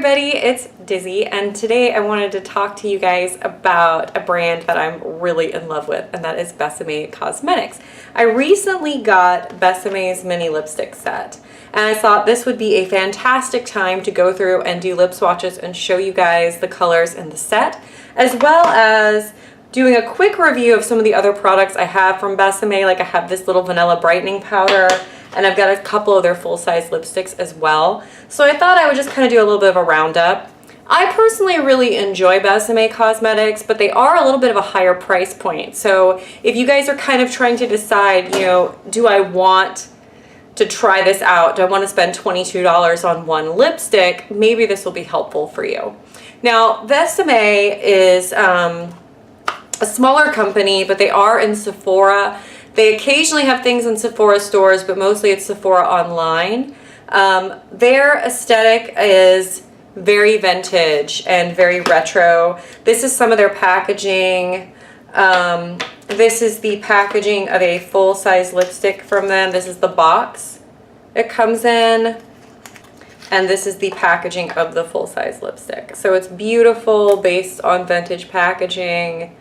Everybody, it's Dizzy, and today I wanted to talk to you guys about a brand that I'm really in love with, and that is Beseme Cosmetics. I recently got Besseme's mini lipstick set, and I thought this would be a fantastic time to go through and do lip swatches and show you guys the colors in the set, as well as doing a quick review of some of the other products I have from Beseme. Like I have this little vanilla brightening powder, and I've got a couple of their full-size lipsticks as well. So I thought I would just kind of do a little bit of a roundup. I personally really enjoy Beseme Cosmetics, but they are a little bit of a higher price point. So if you guys are kind of trying to decide, you know, do I want to try this out? Do I want to spend $22 on one lipstick? Maybe this will be helpful for you. Now, Beseme is a smaller company, but they are in Sephora. They occasionally have things in Sephora stores, but mostly it's Sephora online. Their aesthetic is very vintage and very retro. This is some of their packaging. This is the packaging of a full-size lipstick from them. This is the box it comes in. And this is the packaging of the full-size lipstick. So it's beautiful, based on vintage packaging.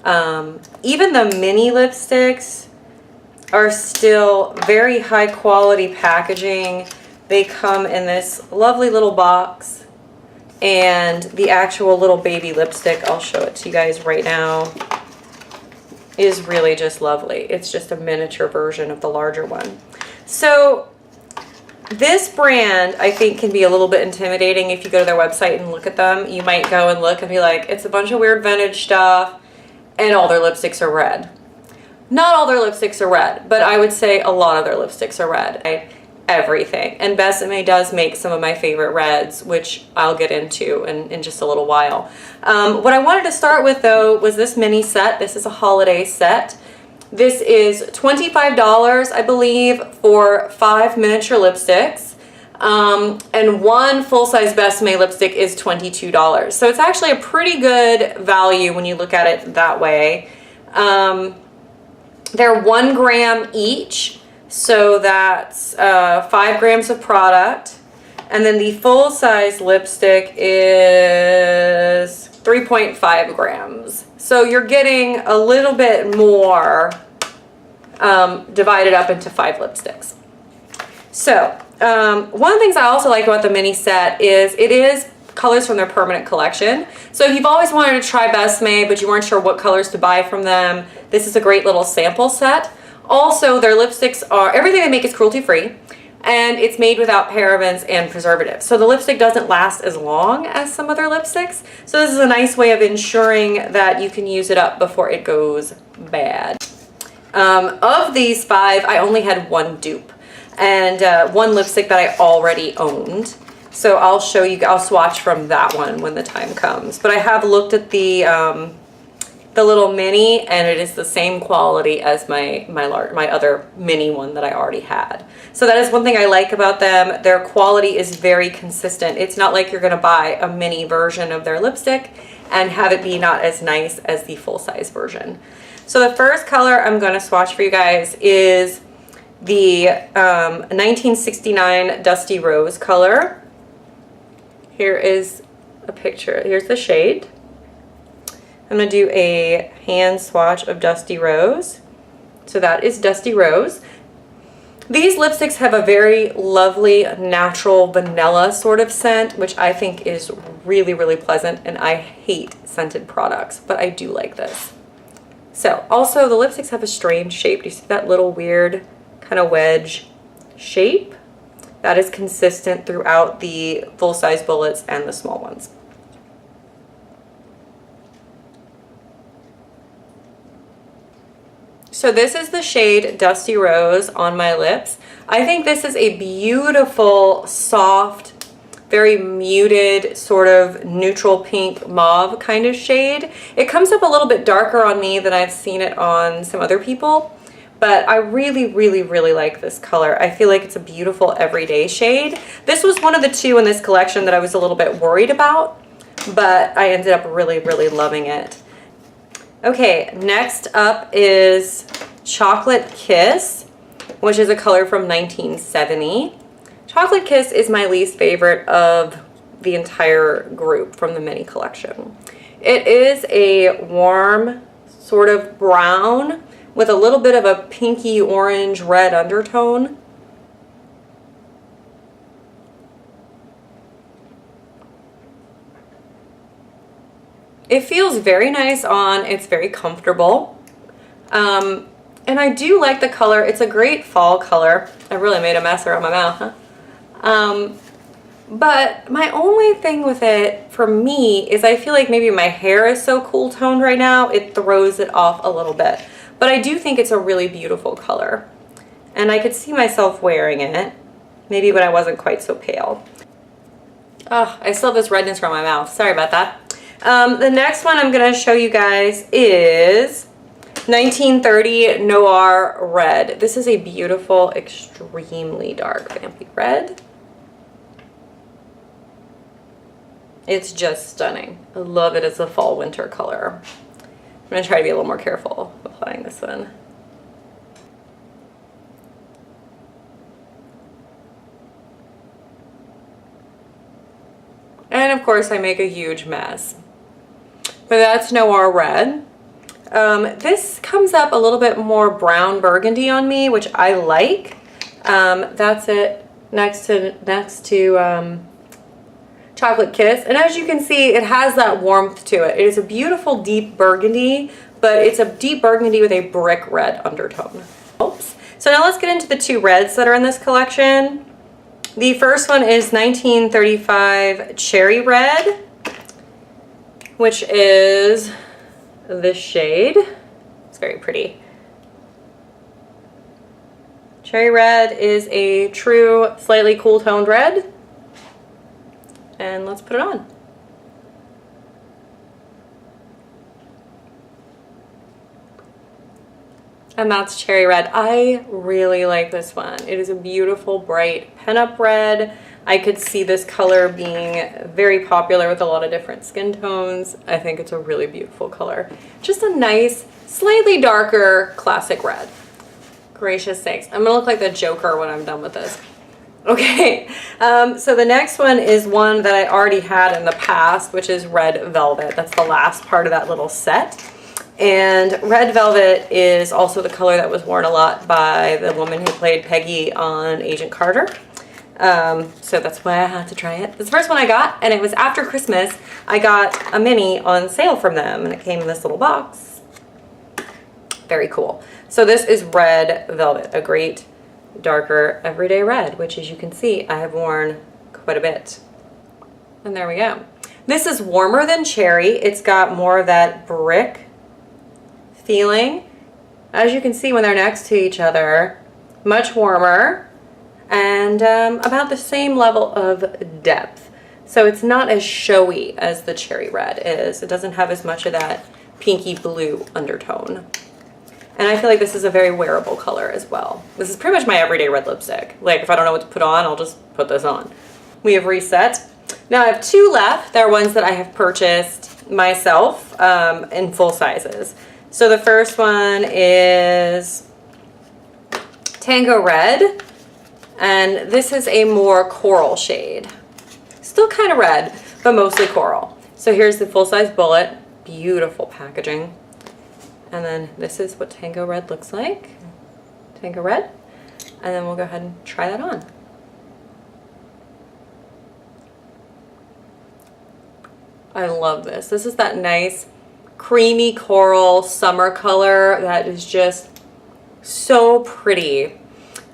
Even the mini lipsticks are still very high quality packaging. They come in this lovely little box, and the actual little baby lipstick, I'll show it to you guys right now, is really just lovely. It's just a miniature version of the larger one. So this brand, I think, can be a little bit intimidating if you go to their website and look at them. You might go and look and be like, it's a bunch of weird vintage stuff, and all their lipsticks are red. Not all their lipsticks are red, but I would say a lot of their lipsticks are red. Everything. And Beseme does make some of my favorite reds, which I'll get into in just a little while. What I wanted to start with, though, was this mini set. This is a holiday set. This is $25, I believe, for 5 miniature lipsticks. And one full-size Beseme lipstick is $22. So it's actually a pretty good value when you look at it that way. They're 1 gram each, so that's 5 grams of product. And then the full-size lipstick is 3.5 grams. So you're getting a little bit more divided up into 5 lipsticks. So one of the things I also like about the mini set is it is colors from their permanent collection. So if you've always wanted to try Beseme, but you weren't sure what colors to buy from them, this is a great little sample set. Also, their lipsticks are, everything they make is cruelty-free, and it's made without parabens and preservatives. So the lipstick doesn't last as long as some other lipsticks. So this is a nice way of ensuring that you can use it up before it goes bad. Of these 5, I only had 1 dupe, and 1 lipstick that I already owned. So I'll show you, I'll swatch from that one when the time comes. But I have looked at the little mini, and it is the same quality as my other mini one that I already had. So that is one thing I like about them. Their quality is very consistent. It's not like you're gonna buy a mini version of their lipstick and have it be not as nice as the full-size version. So the first color I'm gonna swatch for you guys is the 1969 Dusty Rose color. Here is a picture. Here's the shade. I'm going to do a hand swatch of Dusty Rose. So that is Dusty Rose. These lipsticks have a very lovely natural vanilla sort of scent, which I think is really, really pleasant, and I hate scented products, but I do like this. So also the lipsticks have a strange shape. Do you see that little weird kind of wedge shape? That is consistent throughout the full-size bullets and the small ones. So this is the shade Dusty Rose on my lips. I think this is a beautiful, soft, very muted, sort of neutral pink mauve kind of shade. It comes up a little bit darker on me than I've seen it on some other people. But I really, really, really like this color. I feel like it's a beautiful everyday shade. This was one of the 2 in this collection that I was a little bit worried about, but I ended up really, really loving it. Okay, next up is Chocolate Kiss, which is a color from 1970. Chocolate Kiss is my least favorite of the entire group from the mini collection. It is a warm sort of brown with a little bit of a pinky orange red undertone. It feels very nice on, it's very comfortable. And I do like the color. It's a great fall color. I really made a mess around my mouth, huh? But my only thing with it for me is I feel like maybe my hair is so cool toned right now, it throws it off a little bit. But I do think it's a really beautiful color. And I could see myself wearing it, maybe when I wasn't quite so pale. Oh, I still have this redness around my mouth. Sorry about that. The next one I'm going to show you guys is 1930 Noir Red. This is a beautiful, extremely dark vampy red. It's just stunning. I love it as a fall winter color. I'm going to try to be a little more careful applying this one. And of course I make a huge mess. But that's Noir Red. This comes up a little bit more brown burgundy on me, which I like. That's it next to Chocolate Kiss. And as you can see, it has that warmth to it. It is a beautiful deep burgundy, but it's a deep burgundy with a brick red undertone. Oops. So now let's get into the two reds that are in this collection. The first one is 1935 Cherry Red, which is this shade. It's very pretty. Cherry Red is a true, slightly cool toned red. And let's put it on. And that's Cherry Red. I really like this one. It is a beautiful, bright pen-up red. I could see this color being very popular with a lot of different skin tones. I think it's a really beautiful color. Just a nice, slightly darker classic red. Gracious sakes. I'm gonna look like the Joker when I'm done with this. Okay, so the next one is one that I already had in the past, which is Red Velvet. That's the last part of that little set. And Red Velvet is also the color that was worn a lot by the woman who played Peggy on Agent Carter. So that's why I had to try it. It's the first one I got, and it was after Christmas. I got a mini on sale from them, and it came in this little box. Very cool. So this is Red Velvet, a great darker everyday red, which as you can see, I have worn quite a bit. And there we go. This is warmer than Cherry. It's got more of that brick feeling. As you can see when they're next to each other, much warmer and about the same level of depth. So it's not as showy as the Cherry Red is. It doesn't have as much of that pinky blue undertone. And I feel like this is a very wearable color as well. This is pretty much my everyday red lipstick. Like if I don't know what to put on, I'll just put this on. We have reset. Now I have two left. They're ones that I have purchased myself in full sizes. So the first one is Tango Red, and this is a more coral shade. Still kind of red, but mostly coral. So here's the full-size bullet, beautiful packaging. And then this is what Tango Red looks like, Tango Red. And then we'll go ahead and try that on. I love this. This is that nice creamy coral summer color that is just so pretty.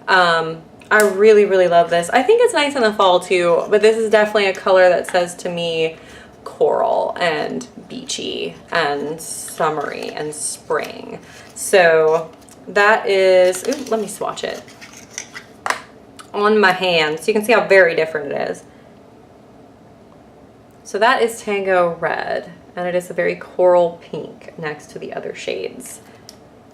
I really, really love this. I think it's nice in the fall too, but this is definitely a color that says to me coral and beachy and summery and spring. So that is, ooh, let me swatch it on my hand so you can see how very different it is. So that is Tango Red, and it is a very coral pink next to the other shades.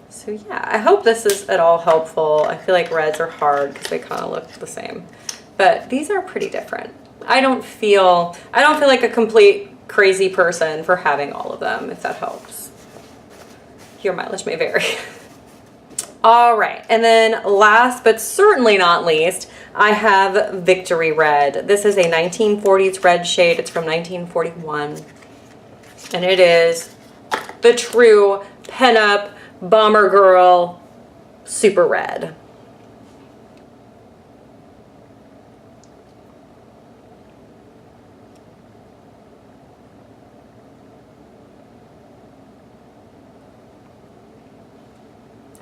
So yeah, I hope this is at all helpful. I feel like reds are hard because they kind of look the same, but these are pretty different. I don't feel like a complete crazy person for having all of them, if that helps. Your mileage may vary. All right, and then last but certainly not least, I have Victory Red. This is a 1940s red shade. It's from 1941. And it is the true pen-up bomber girl super red.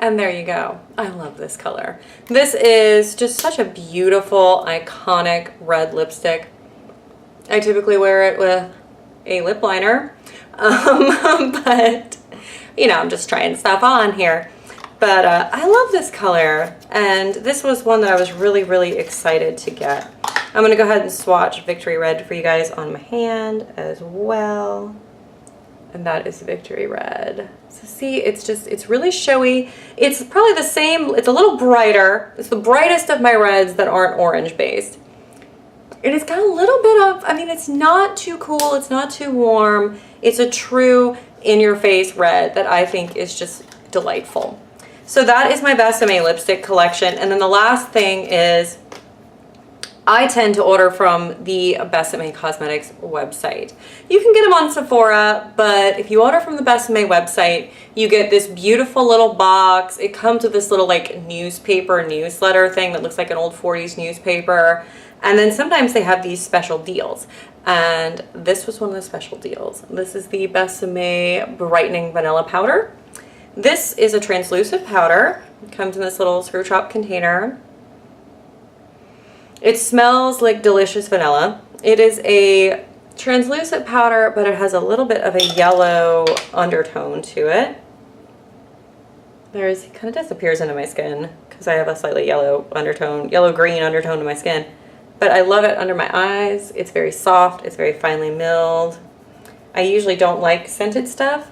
And there you go. I love this color. This is just such a beautiful, iconic red lipstick. I typically wear it with a lip liner, but you know, I'm just trying stuff on here. But I love this color, and this was one that I was really, really excited to get. I'm gonna go ahead and swatch Victory Red for you guys on my hand as well. And that is Victory Red. So see, it's really showy. It's probably the same, it's a little brighter. It's the brightest of my reds that aren't orange based. And it's got a little bit of, I mean, it's not too cool, it's not too warm. It's a true in-your-face red that I think is just delightful. So that is my Besseme lipstick collection. And then the last thing is, I tend to order from the Besseme Cosmetics website. You can get them on Sephora, but if you order from the Besseme website, you get this beautiful little box. It comes with this little like newspaper newsletter thing that looks like an old 40s newspaper. And then sometimes they have these special deals. And this was one of the special deals. This is the Besseme Brightening Vanilla Powder. This is a translucent powder. It comes in this little screw top container. It smells like delicious vanilla. It is a translucent powder, but it has a little bit of a yellow undertone to it. It kind of disappears into my skin because I have a slightly yellow undertone, yellow-green undertone to my skin. But I love it under my eyes. It's very soft. It's very finely milled. I usually don't like scented stuff,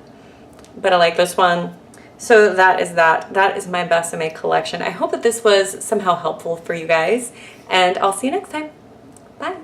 but I like this one. So that is that. That is my Besseme collection. I hope that this was somehow helpful for you guys, and I'll see you next time. Bye.